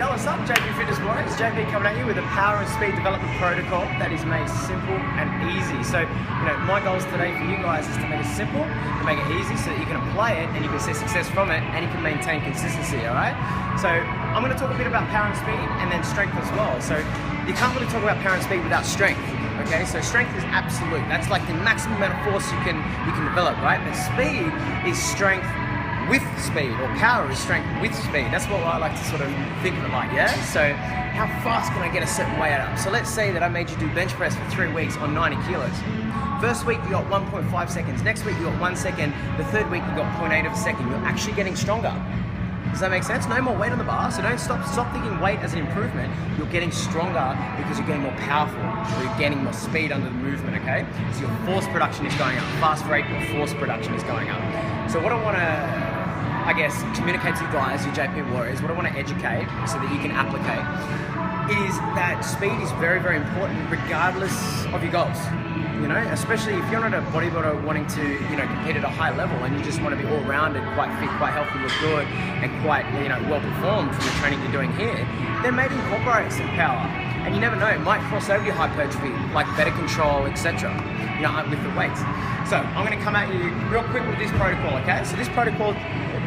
Yo, what's up, JP Fitness Warriors? JP coming at you with a power and speed development protocol that is made simple and easy. So, my goals today for you guys is to make it simple, to make it easy so that you can apply it and you can see success from it and you can maintain consistency, all right? So, I'm going to talk a bit about power and speed and then strength as well. So, you can't really talk about power and speed without strength. Okay, so strength is absolute. That's like the maximum amount of force you can develop, right? But speed is strength with speed, or power is strength with speed. That's what I like to sort of think of it like, yeah? So how fast can I get a certain weight up? So let's say that I made you do bench press for 3 weeks on 90 kilos. First week you got 1.5 seconds. Next week you got 1 second. The third week you got 0.8 of a second. You're actually getting stronger. Does that make sense? No more weight on the bar, so don't stop thinking weight as an improvement. You're getting stronger because you're getting more powerful, or you're getting more speed under the movement, okay? So your force production is going up. Fast rate, your force production is going up. So what I want to, communicate to you guys, you JP Warriors, what I want to educate so that you can applicate is that speed is very, very important regardless of your goals. Especially if you're not a bodybuilder wanting to, compete at a high level and you just want to be all-rounded, quite fit, quite healthy, look good, and quite, well-performed from the training you're doing here, then maybe incorporate some power. And you never know, it might cross over your hypertrophy, like better control, etc., with the weights. So I'm going to come at you real quick with this protocol, okay? So this protocol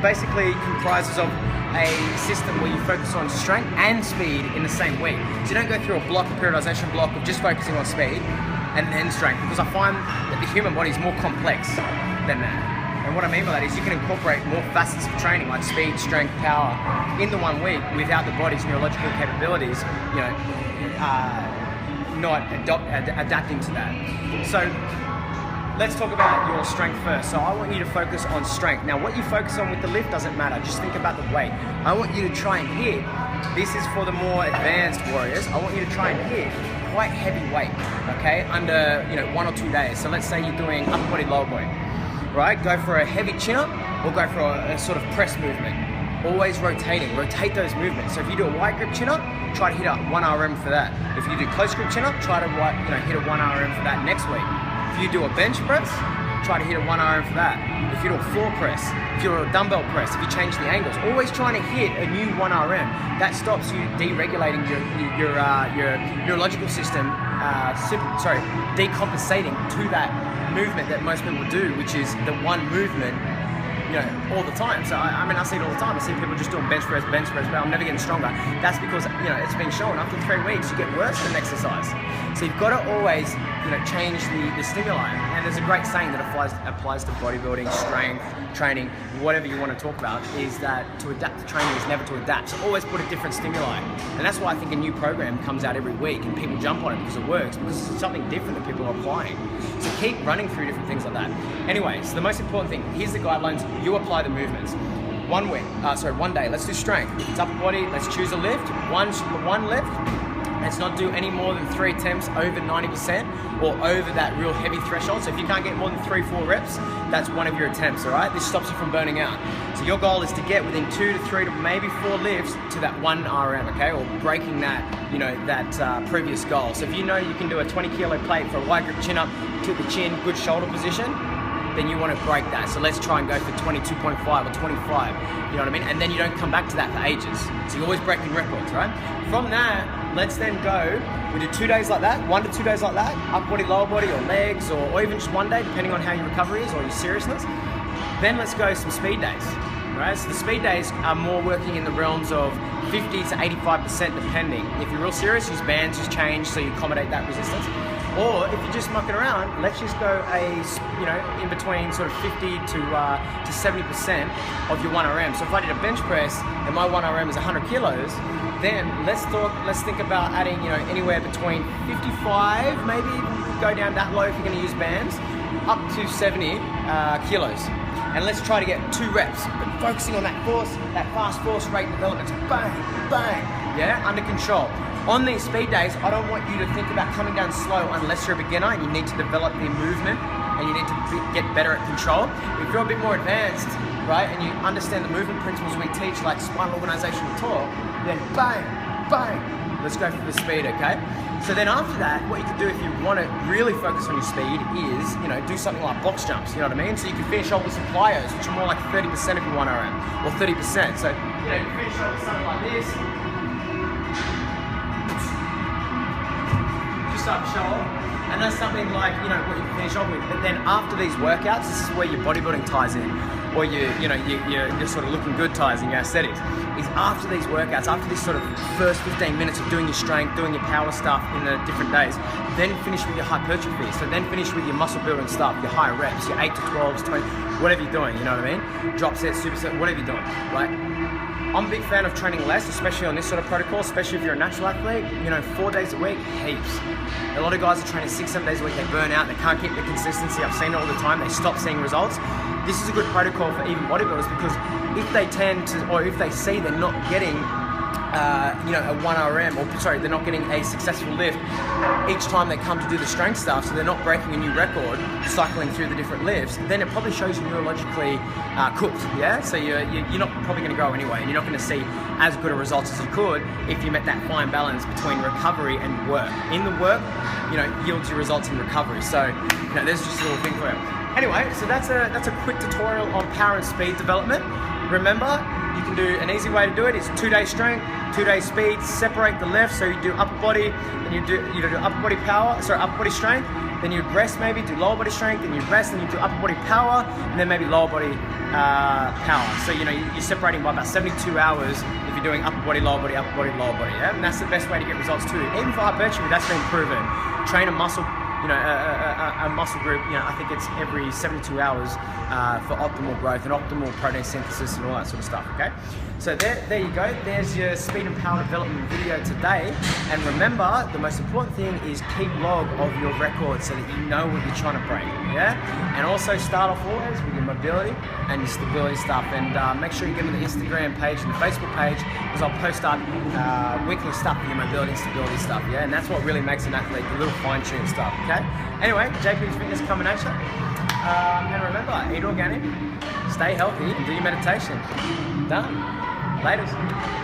basically comprises of a system where you focus on strength and speed in the same week. So you don't go through a periodization block of just focusing on speed and then strength, because I find that the human body is more complex than that. And what I mean by that is you can incorporate more facets of training like speed, strength, power in the 1 week without the body's neurological capabilities, not adapting to that. So let's talk about your strength first. So I want you to focus on strength. Now what you focus on with the lift doesn't matter, just think about the weight. I want you to try and hit, this is for the more advanced warriors, I want you to try and hit quite heavy weight, okay, under 1 or 2 days. So let's say you're doing upper body, lower body, right? Go for a heavy chin up or go for a sort of press movement. Always rotating, rotate those movements. So if you do a wide grip chin up, try to hit a 1 RM for that. If you do close grip chin up, try to hit a 1 RM for that next week. If you do a bench press, try to hit a 1 RM for that. If you do a floor press, if you're a dumbbell press, if you change the angles, always trying to hit a new 1 RM. That stops you deregulating your neurological system, decompensating to that movement that most people do, which is the one movement, all the time. So I see it all the time. I see people just doing bench press, but I'm never getting stronger. That's because, it's been shown after 3 weeks you get worse than exercise. So you've got to always, change the stimuli. And there's a great saying that applies to bodybuilding, strength, training, whatever you want to talk about, is that to adapt to training is never to adapt. So always put a different stimuli. And that's why I think a new program comes out every week and people jump on it because it works, because it's something different that people are applying. So keep running through different things like that. Anyway, so the most important thing, here's the guidelines, you apply the movements. 1 day, let's do strength. If it's upper body, let's choose a lift, one lift. Let's not do any more than 3 attempts over 90% or over that real heavy threshold. So if you can't get more than 3-4 reps, that's one of your attempts, all right? This stops you from burning out. So your goal is to get within 2 to 3 to maybe 4 lifts to that 1 RM, okay? Or breaking that, that previous goal. So if you can do a 20 kilo plate for a wide grip chin up, tilt the chin, good shoulder position, then you want to break that. So let's try and go for 22.5 or 25, you know what I mean? And then you don't come back to that for ages. So you're always breaking records, right? From that, let's then go, we do 2 days like that, 1 to 2 days like that, upper body, lower body, or legs, or even just 1 day, depending on how your recovery is or your seriousness. Then let's go some speed days, right? So the speed days are more working in the realms of 50 to 85% depending. If you're real serious, use bands, use change so you accommodate that resistance. Or if you're just mucking around, let's just go in between sort of 50 to 70% of your 1 RM. So if I did a bench press and my 1 RM is 100 kilos, then let's think about adding, anywhere between 55, maybe go down that low if you're going to use bands, up to 70 kilos. And let's try to get 2 reps, but focusing on that force, that fast force rate development. Bang, bang, yeah, under control. On these speed days, I don't want you to think about coming down slow unless you're a beginner and you need to develop the movement and you need to get better at control. If you're a bit more advanced, right, and you understand the movement principles we teach, like spinal organizational talk, then bang, bang, let's go for the speed, okay? So then after that, what you can do if you want to really focus on your speed is, do something like box jumps, you know what I mean? So you can finish off with some plyos, which are more like 30% of your 1 RM, or 30%. So, you can finish off with something like this, start to show off. And that's something like, you know, what you can finish off with. But then after these workouts, this is where your bodybuilding ties in, or you're sort of looking good ties in, your aesthetics. Is after these workouts, after this sort of first 15 minutes of doing your strength, doing your power stuff in the different days, then finish with your hypertrophy. So then finish with your muscle building stuff, your higher reps, your 8 to 12s, 20, whatever you're doing, you know what I mean? Drop sets, superset, whatever you're doing, right? I'm a big fan of training less, especially on this sort of protocol, especially if you're a natural athlete. You know, 4 days a week, heaps. A lot of guys are training 6-7 days a week, they burn out, they can't keep the consistency. I've seen it all the time, they stop seeing results. This is a good protocol for even bodybuilders, because if they tend to, or if they see they're not getting a 1RM, or sorry, they're not getting a successful lift each time they come to do the strength stuff, so they're not breaking a new record cycling through the different lifts, then it probably shows you neurologically cooked, yeah? So you're not probably going to grow anyway, and you're not going to see as good a results as you could if you met that fine balance between recovery and work. In the work, you know, yields your results in recovery. So, you know, there's just a little thing for you. Anyway, so that's a quick tutorial on power and speed development. Remember, you can do an easy way to do it is 2 day strength, 2 day speed, separate the left, so you do upper body, and you do upper body power, sorry, upper body strength, then you'd rest maybe, do lower body strength, then you'd rest, then you do upper body power, and then maybe lower body power. So, you know, you're separating by about 72 hours if you're doing upper body, lower body, yeah? And that's the best way to get results too. Even for hypertrophy, that's been proven. Train a muscle, you know, a muscle group, you know, I think it's every 72 hours for optimal growth and optimal protein synthesis and all that sort of stuff, okay? So there you go, there's your speed and power development video today. And remember, the most important thing is keep log of your record so that you know what you're trying to break, yeah? And also start off always with your mobility and your stability stuff. And make sure you get to the Instagram page and the Facebook page, because I'll post up weekly stuff for your mobility and stability stuff, yeah? And that's what really makes an athlete, the little fine-tuned stuff, okay? Anyway, JP's Fitness coming at you. And remember, eat organic, stay healthy, and do your meditation. Done. Laters.